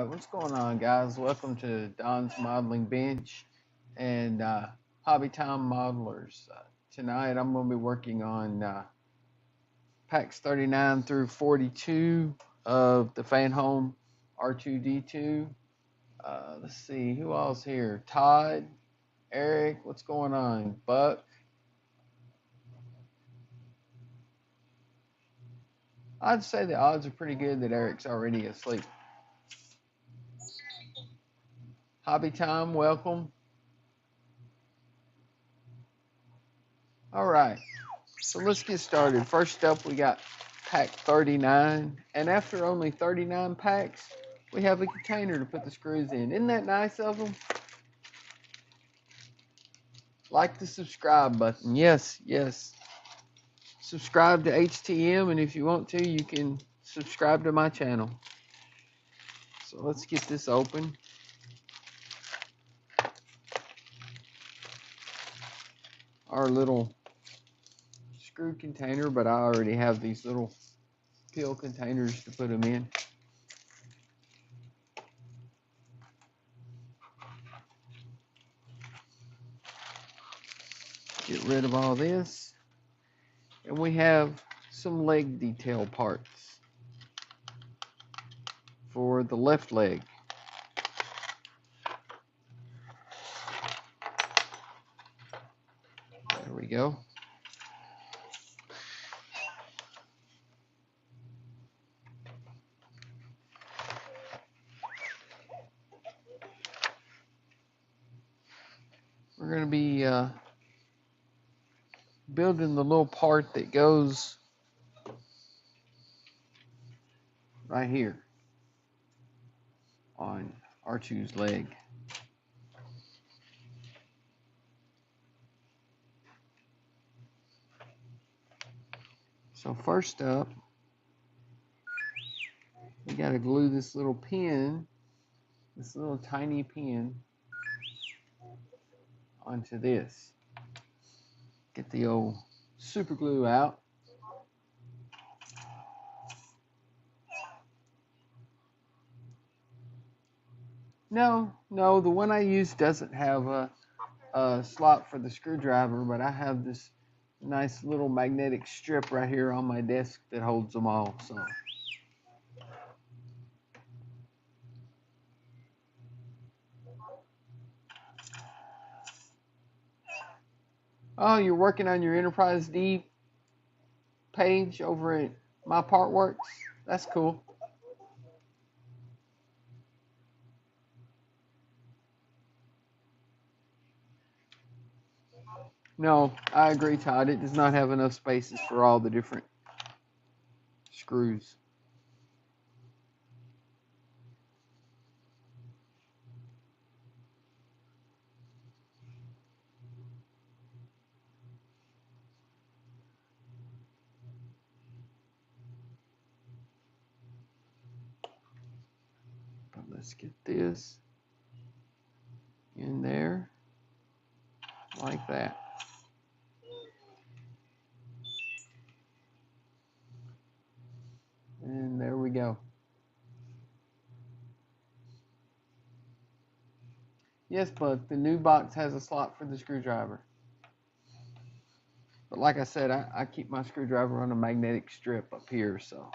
Alright, what's going on, guys? Welcome to Don's Modeling Bench and Hobby Time Modelers. Tonight I'm going to be working on packs 39 through 42 of the Fanhome R2D2. Let's see, who else here? Todd, Eric, what's going on? Buck. I'd say the odds are pretty good that Eric's already asleep. Hobby Time, welcome. Alright, so let's get started. First up, we got pack 39, and after only 39 packs, we have a container to put the screws in. Isn't that nice of them? Like the subscribe button. Yes. Subscribe to HTM, and if you want to, you can subscribe to my channel. So let's get this open. Our little screw container, but I already have these little pill containers to put them in. Get rid of all this. And we have some leg detail parts for the left leg. There we go. We're going to be building the little part that goes right here on R2's leg. So first up, we got to glue this little pin, this little tiny pin, onto this. Get the old super glue out. No, the one I use doesn't have a slot for the screwdriver, but I have this nice little magnetic strip right here on my desk that holds them all. So oh, you're working on your Enterprise D page over at My Partworks? That's cool. No, I agree, Todd. It does not have enough spaces for all the different screws. But let's get this in there like that. And there we go. Yes, but the new box has a slot for the screwdriver. But like I said, I keep my screwdriver on a magnetic strip up here, so.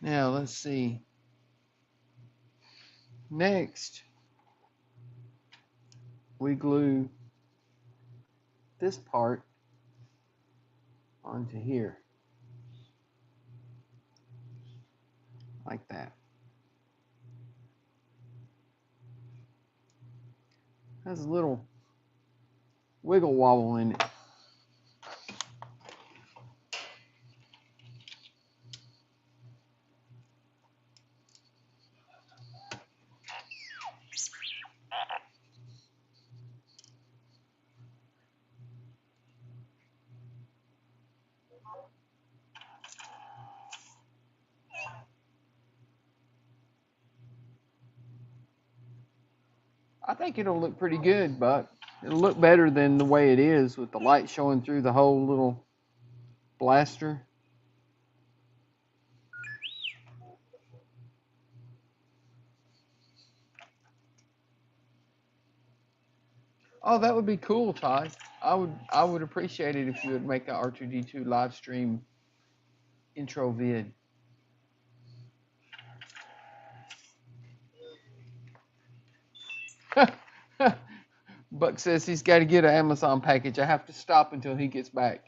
Now, let's see. Next, we glue this part onto here. Like that. Has a little wiggle wobble in it. I think it'll look pretty good, but it'll look better than the way it is with the light showing through the whole little blaster. Oh, that would be cool, Todd. I would appreciate it if you would make an R2D2 live stream intro vid. Buck says he's got to get an Amazon package. I have to stop until he gets back.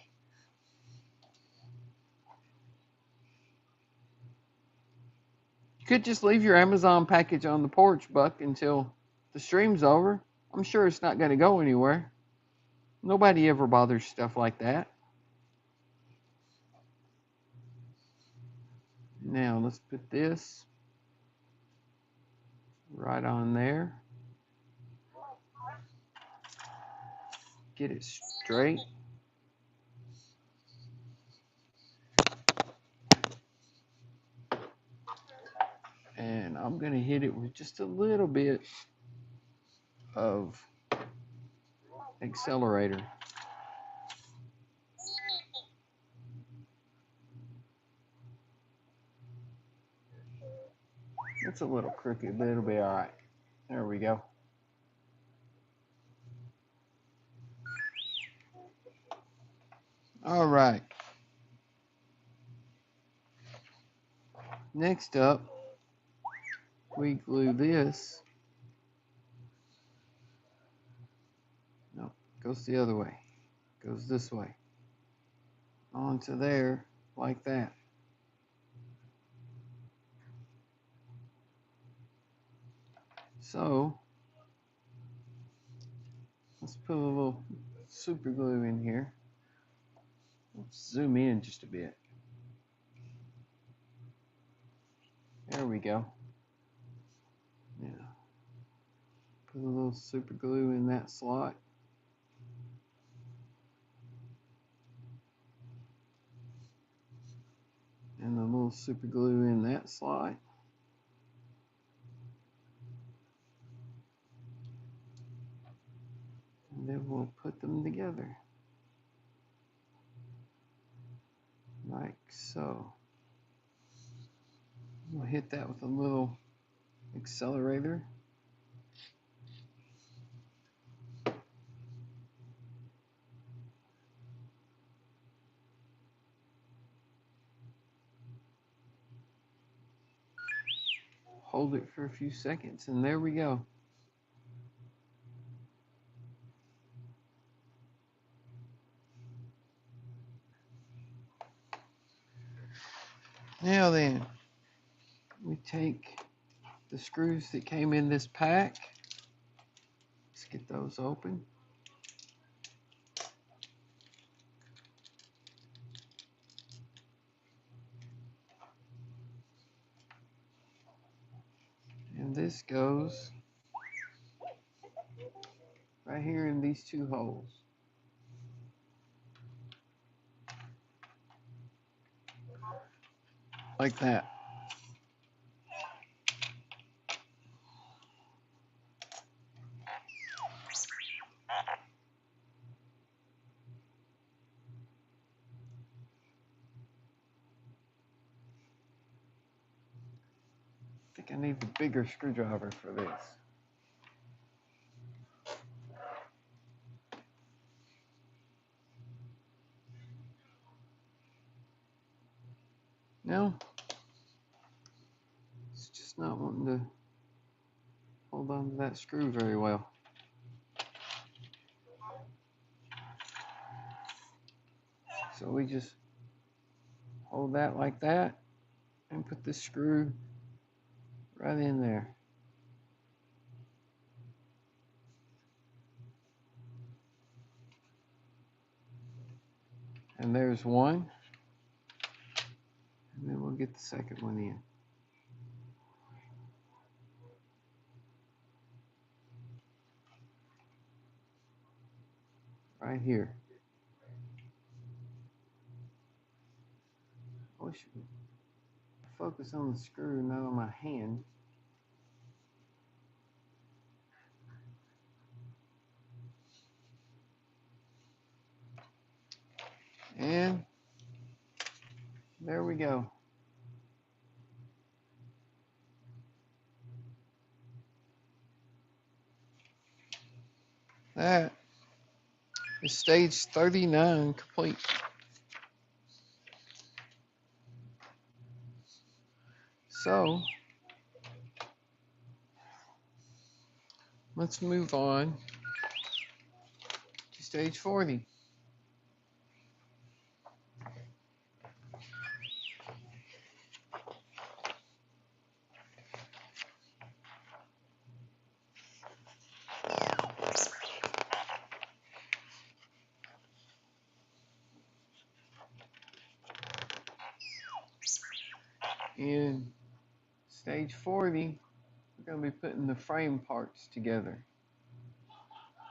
You could just leave your Amazon package on the porch, Buck, until the stream's over. I'm sure it's not going to go anywhere. Nobody ever bothers stuff like that. Now let's put this right on there. Get it straight. And I'm going to hit it with just a little bit of accelerator. It's a little crooked, but it'll be all right. There we go. All right. Next up, we glue this. No, goes the other way. Goes this way. Onto there, like that. So, let's put a little super glue in here. Let's zoom in just a bit. There we go. Yeah. Put a little super glue in that slot. And a little super glue in that slot. And then we'll put them together. Like so. We'll hit that with a little accelerator. Hold it for a few seconds, and there we go. Now then, we take the screws that came in this pack. Let's get those open. And this goes right here in these two holes. Like that. I think I need the bigger screwdriver for this. No, it's just not wanting to hold on to that screw very well. So we just hold that like that and put this screw right in there. And there's one. And then we'll get the second one in. Right here. I wish I could focus on the screw, not on my hand. And There we go. That is stage 39 complete. So let's move on to stage 40. In stage 40, we're going to be putting the frame parts together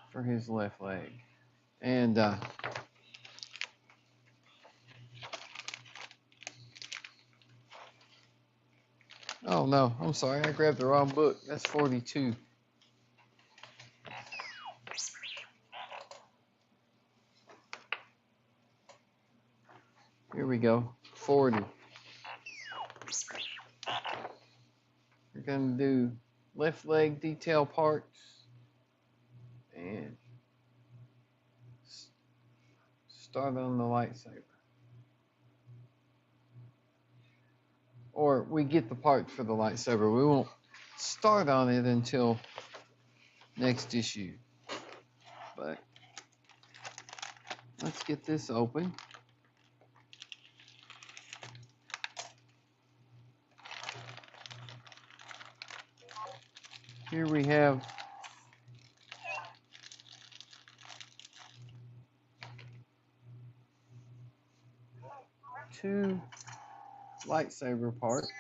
for his left leg. And oh no, I'm sorry, I grabbed the wrong book. That's 42. Here we go, 40. We're going to do left leg detail parts and start on the lightsaber. Or we get the parts for the lightsaber. We won't start on it until next issue. But let's get this open. Here we have two lightsaber parts.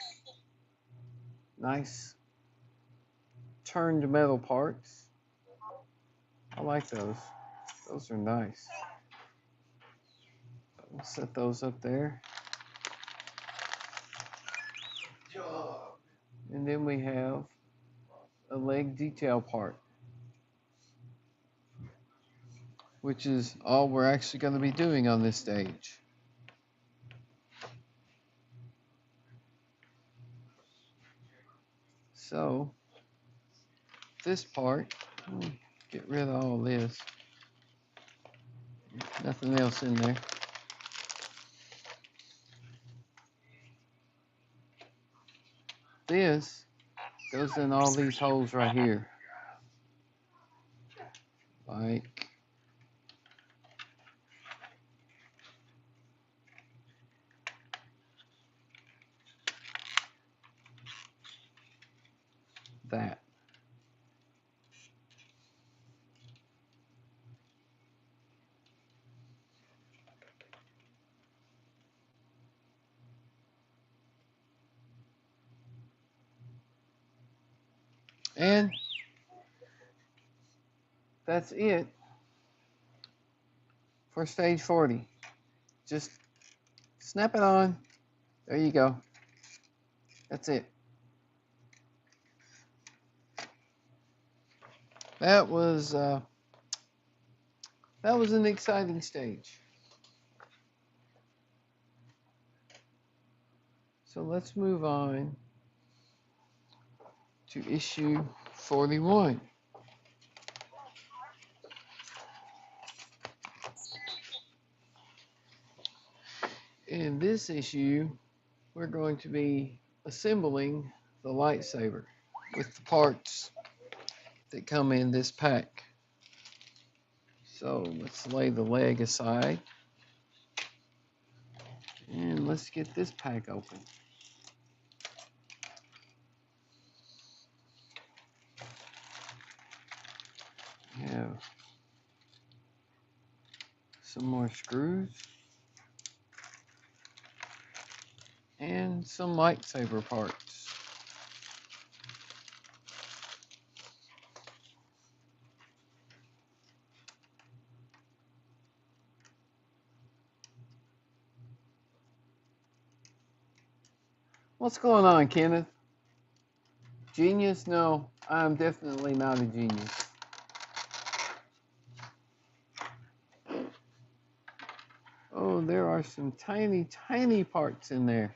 Nice turned metal parts. I like those. Those are nice. We'll set those up there. And then we have a leg detail part, which is all we're actually going to be doing on this stage. So this part, get rid of all this. Nothing else in there. This goes in all these holes right here. Like that. And that's it for stage 40. Just snap it on. There you go. That's it. That was an exciting stage. So let's move on to issue 41. In this issue, we're going to be assembling the lightsaber with the parts that come in this pack. So let's lay the leg aside and let's get this pack open. We have some more screws and some lightsaber parts. What's going on, Kenneth? Genius? No, I'm definitely not a genius. Oh, Oh, there are some tiny, tiny parts in there.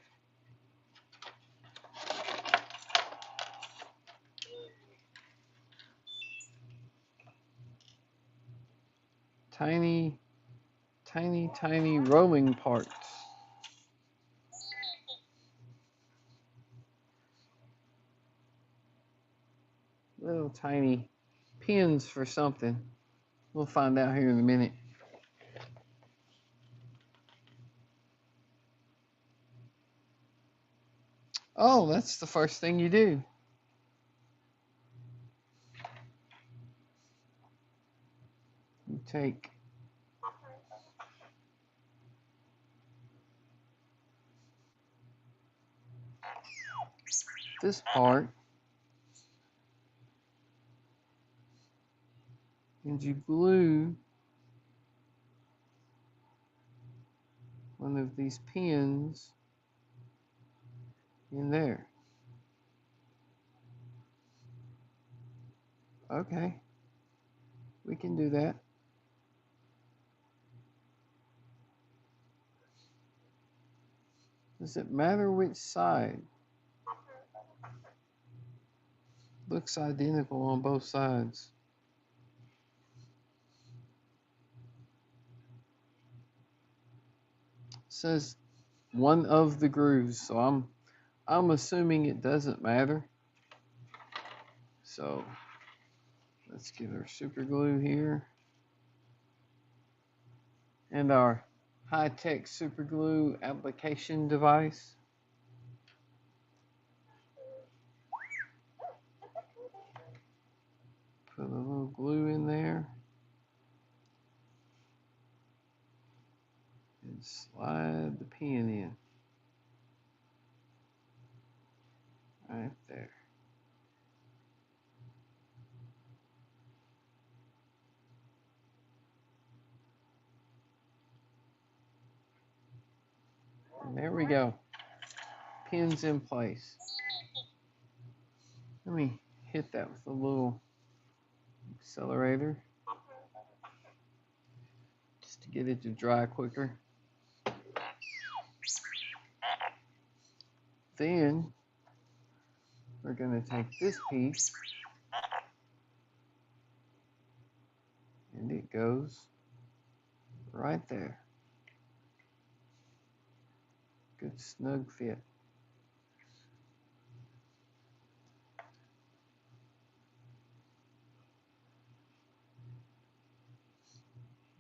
Tiny, tiny, tiny rolling parts. Little tiny pins for something. We'll find out here in a minute. Oh, that's the first thing you do. You take this part and you glue one of these pins in there. Okay, we can do that. Does it matter which side? Looks identical on both sides. It says one of the grooves, so I'm assuming it doesn't matter. So let's get our super glue here and our high-tech super glue application device. Put a little glue in there and slide the pin in right there. And there we go. Pins in place. Let me hit that with a little accelerator just to get it to dry quicker. Then we're going to take this piece and it goes right there. Good snug fit.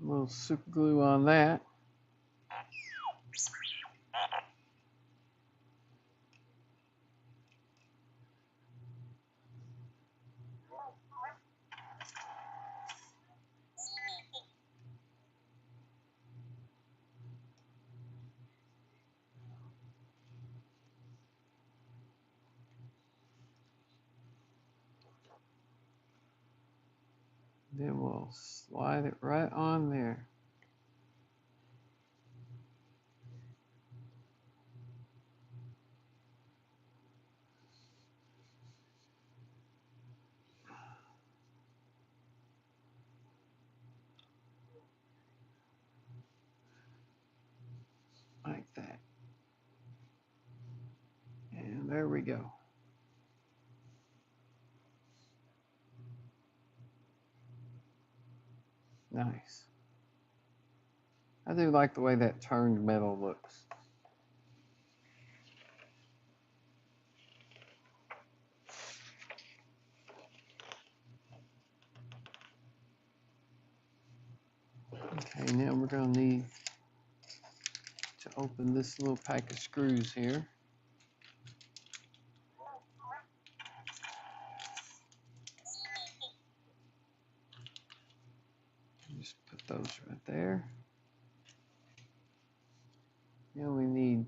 A little super glue on that. Then we'll slide it right on there. Like that. And there we go. Nice. I do like the way that turned metal looks. Okay, now we're going to need to open this little pack of screws here. Just put those right there. Now we need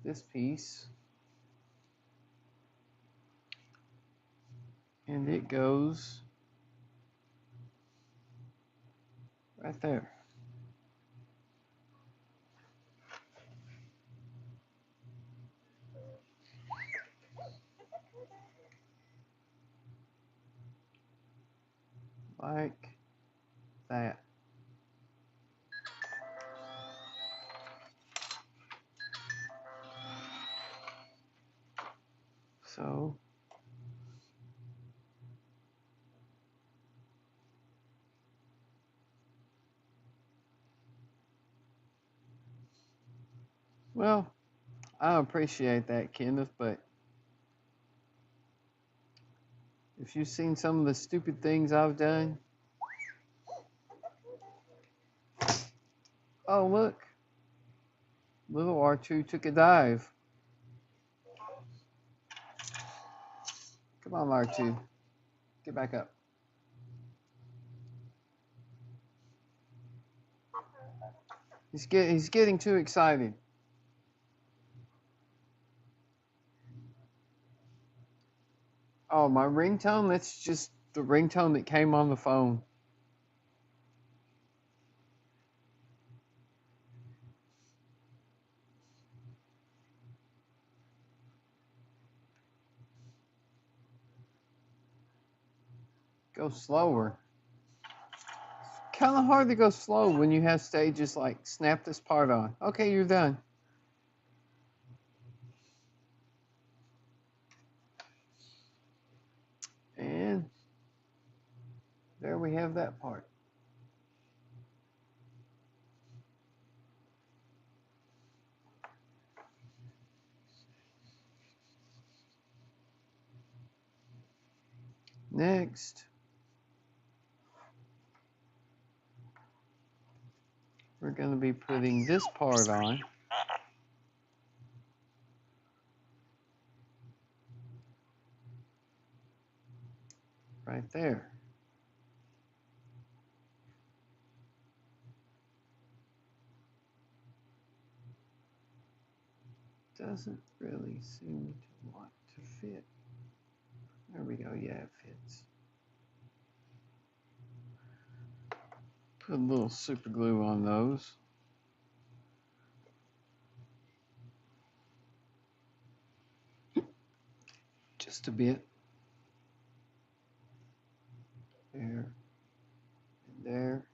this piece. And it goes right there. Like that. so. Well, I appreciate that, Kenneth, but if you've seen some of the stupid things I've done. Oh, look. Little R2 took a dive. Come on, R2. Get back up. He's getting too excited. Oh, my ringtone? That's just the ringtone that came on the phone. Go slower. It's kind of hard to go slow when you have stages like snap this part on. Okay, you're done. And there we have that part. Next, we're going to be putting this part on. Right there. Doesn't really seem to want to fit. There we go. Yeah, it fits. Put a little super glue on those. Just a bit. There, and there,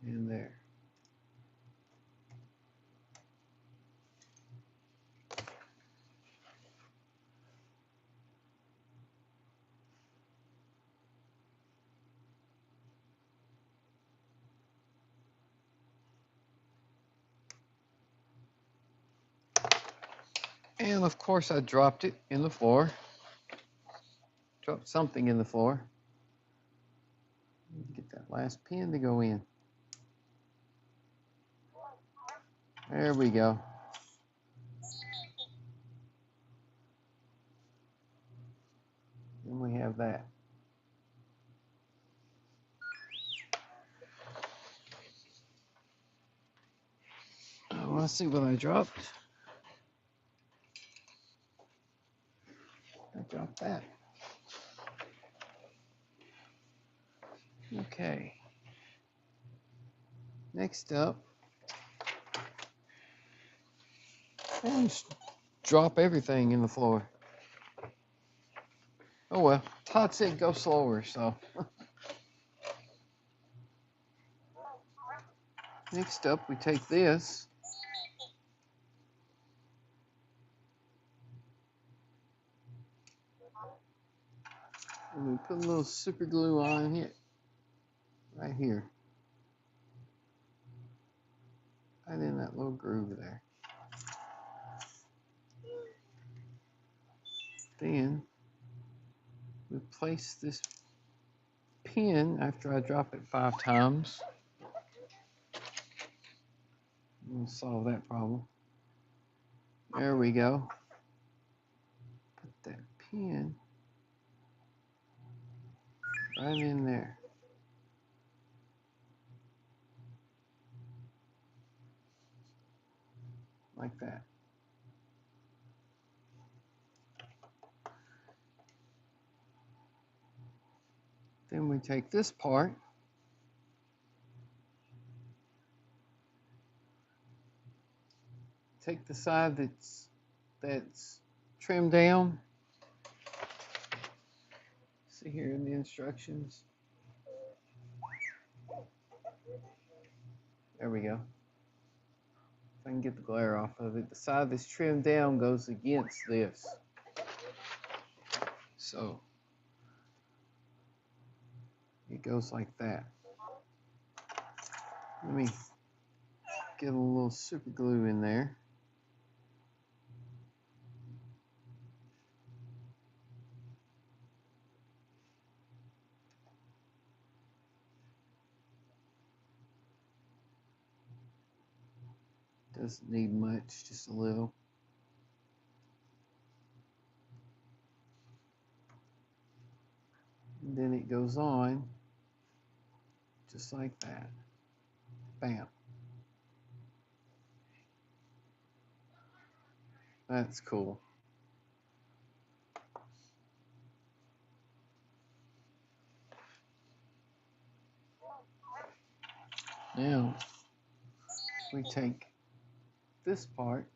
and there. And of course I dropped it in the floor. Dropped something in the floor. Get that last pin to go in. There we go. And we have that. Let's see what I dropped. I dropped that. Okay. Next up, and just drop everything in the floor. Oh well, Todd said go slower, so. Next up, we take this. And we put a little super glue on here, right here. Right in that little groove there. Then we place this pin after I drop it 5 times. We'll solve that problem. There we go. Put that pin right in there. Like that. Then we take this part, take the side that's trimmed down. See here in the instructions. There we go. I can get the glare off of it. The side that's trimmed down goes against this. So it goes like that. Let me get a little super glue in there. Doesn't need much, just a little. And then it goes on just like that. Bam. That's cool. Now we take this part.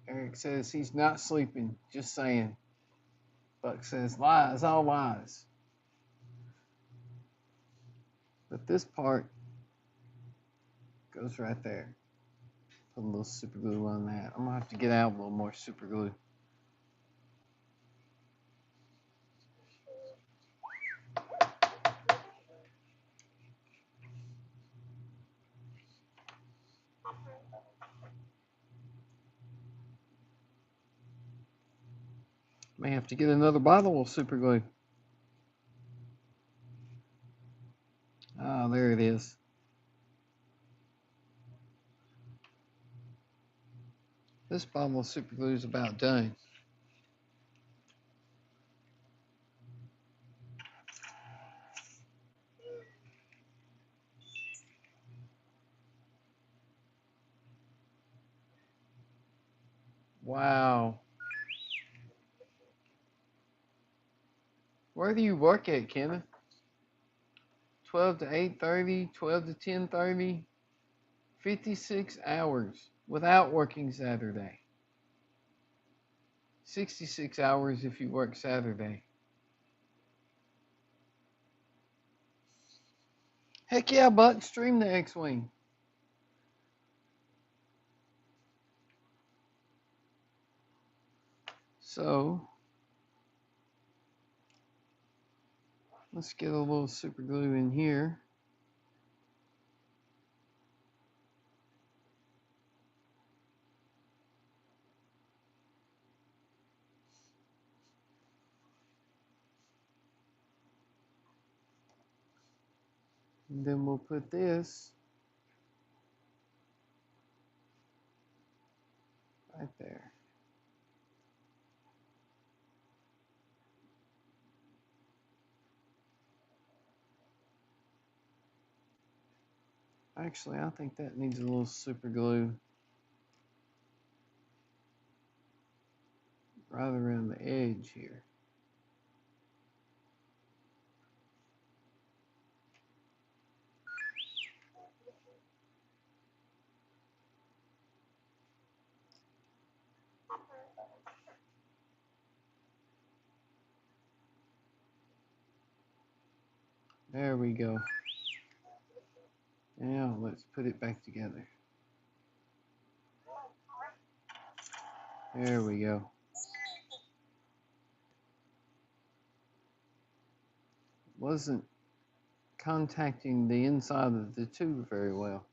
Eric says he's not sleeping, just saying. Buck says lies, all lies. But this part goes right there. Put a little super glue on that. I'm gonna have to get out a little more super glue. May have to get another bottle of super glue. Ah, there it is. This bottle of super glue is about done. Wow. Where do you work at, Kenneth? 12 to 8:30, 12 to 10:30, 56 hours without working Saturday. 66 hours if you work Saturday. Heck yeah, Buck, stream the X-Wing. So, let's get a little super glue in here. And then we'll put this right there. Actually, I think that needs a little super glue right around the edge here. There we go. Now let's put it back together. There we go. Wasn't contacting the inside of the tube very well.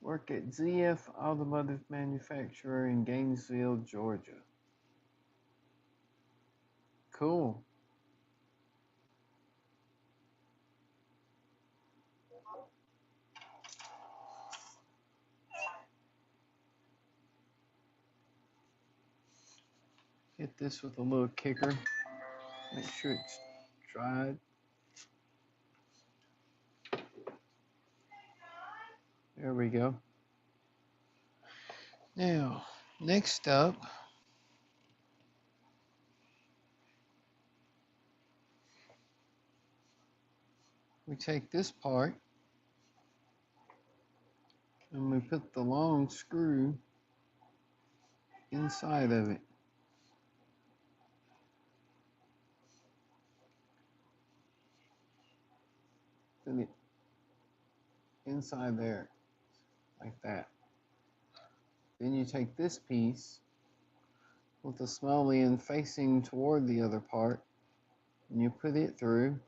Work at ZF Automotive Manufacturer in Gainesville, Georgia. Cool. Hit this with a little kicker. Make sure it's dried. There we go. Now, next up, we take this part and we put the long screw inside of it. put it inside there, like that. Then you take this piece with the small end facing toward the other part, and you put it through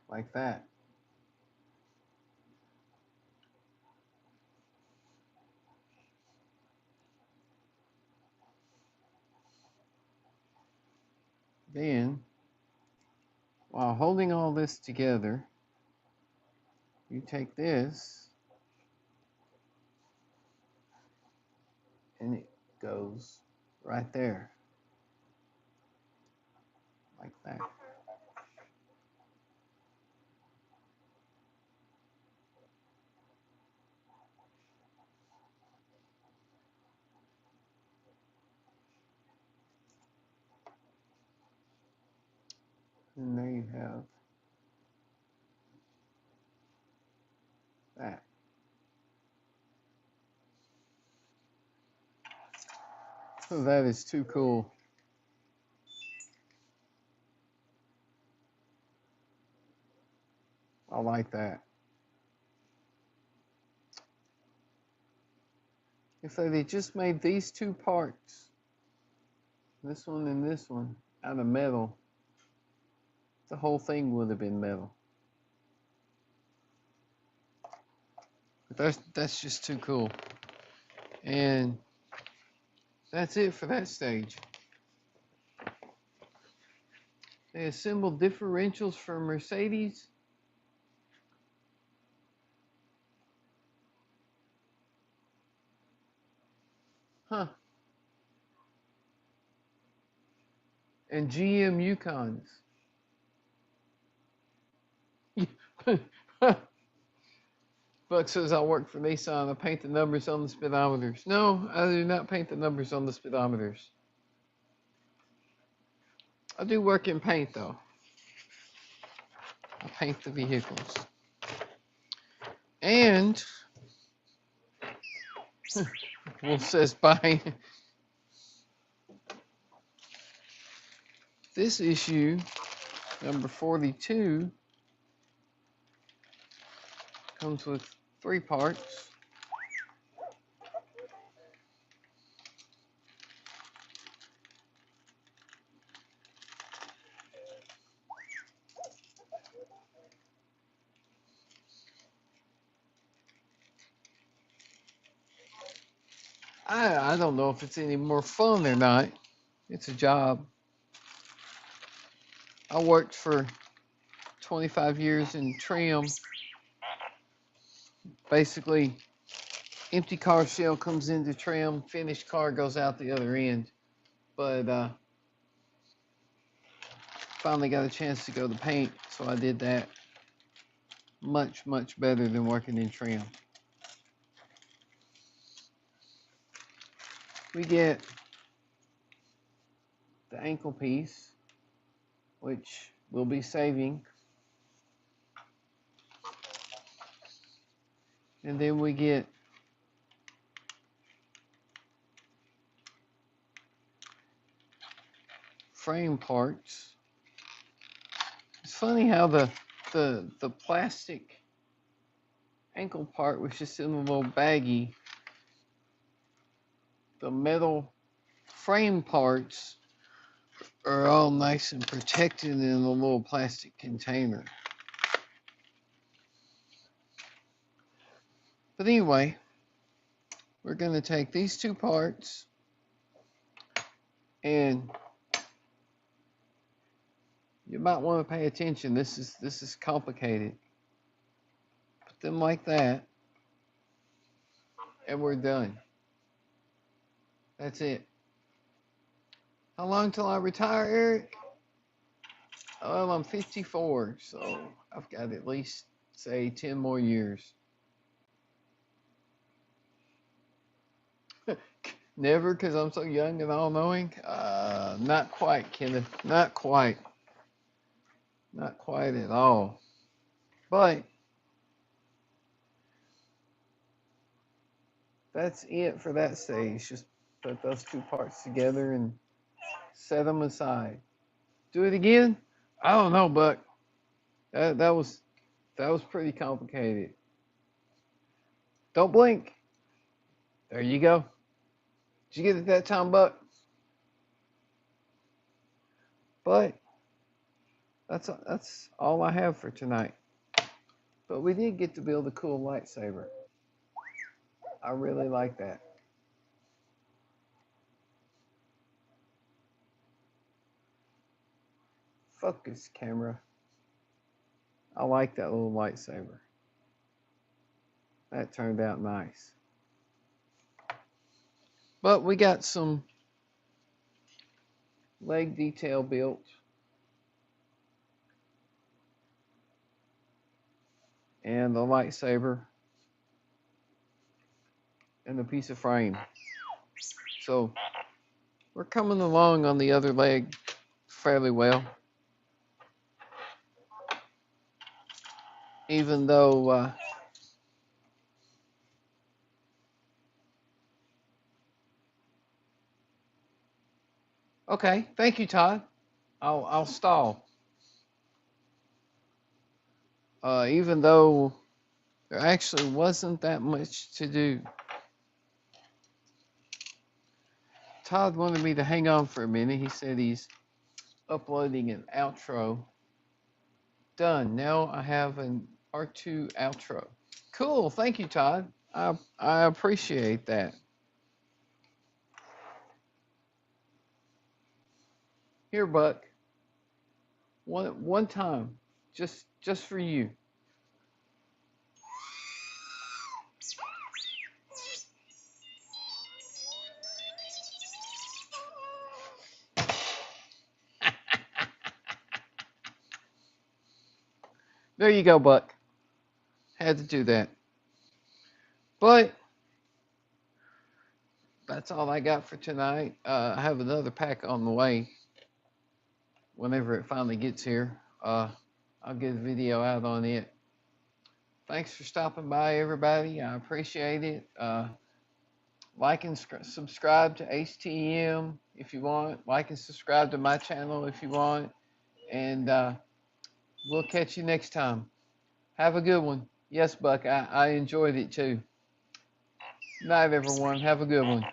like that. Then, while holding all this together, you take this and it goes right there, like that. And there you have that. Oh, that is too cool. I like that. If they had just made these two parts, this one and this one, out of metal, the whole thing would have been metal. But that's just too cool. And that's it for that stage. They assembled differentials for Mercedes. Huh. And GM Yukons. Buck says I work for Nissan. I paint the numbers on the speedometers. No, I do not paint the numbers on the speedometers. I do work in paint though. I paint the vehicles. And Wolf says bye. This issue, number 42, comes with 3 parts. I don't know if it's any more fun or not. It's a job. I worked for 25 years in trim. Basically, empty car shell comes into trim, finished car goes out the other end. But finally got a chance to go to paint, so I did that. Much, much better than working in trim. We get the ankle piece, which we'll be saving. And then we get frame parts. It's funny how the plastic ankle part was just in a little baggie. The metal frame parts are all nice and protected in a little plastic container. But anyway, we're going to take these 2 parts and you might want to pay attention. This is complicated. Put them like that and we're done. That's it. How long till I retire, Eric? Well, I'm 54, so I've got at least, say, 10 more years. Never, because I'm so young and all-knowing? Not quite, Kenneth. Not quite. Not quite at all. But that's it for that stage. Just put those 2 parts together and set them aside. Do it again? I don't know, Buck. That was pretty complicated. Don't blink. There you go. Did you get it that time, Buck? But that's all I have for tonight. But we did get to build a cool lightsaber. I really like that. Focus, camera. I like that little lightsaber. That turned out nice. But we got some leg detail built. And the lightsaber. And a piece of frame. So we're coming along on the other leg fairly well. Even though okay, thank you, Todd. I'll stall. Even though there actually wasn't that much to do. Todd wanted me to hang on for a minute. He said he's uploading an outro. Done. Now I have an R2 outro. Cool. Thank you, Todd. I appreciate that. Here, Buck. One time, just for you. There you go, Buck. Had to do that. But that's all I got for tonight. I have another pack on the way. Whenever it finally gets here, I'll get a video out on it. Thanks for stopping by, everybody. I appreciate it. Like and subscribe to HTM if you want. Like and subscribe to my channel if you want. And we'll catch you next time. Have a good one. Yes, Buck, I enjoyed it too. Night, everyone. Have a good one.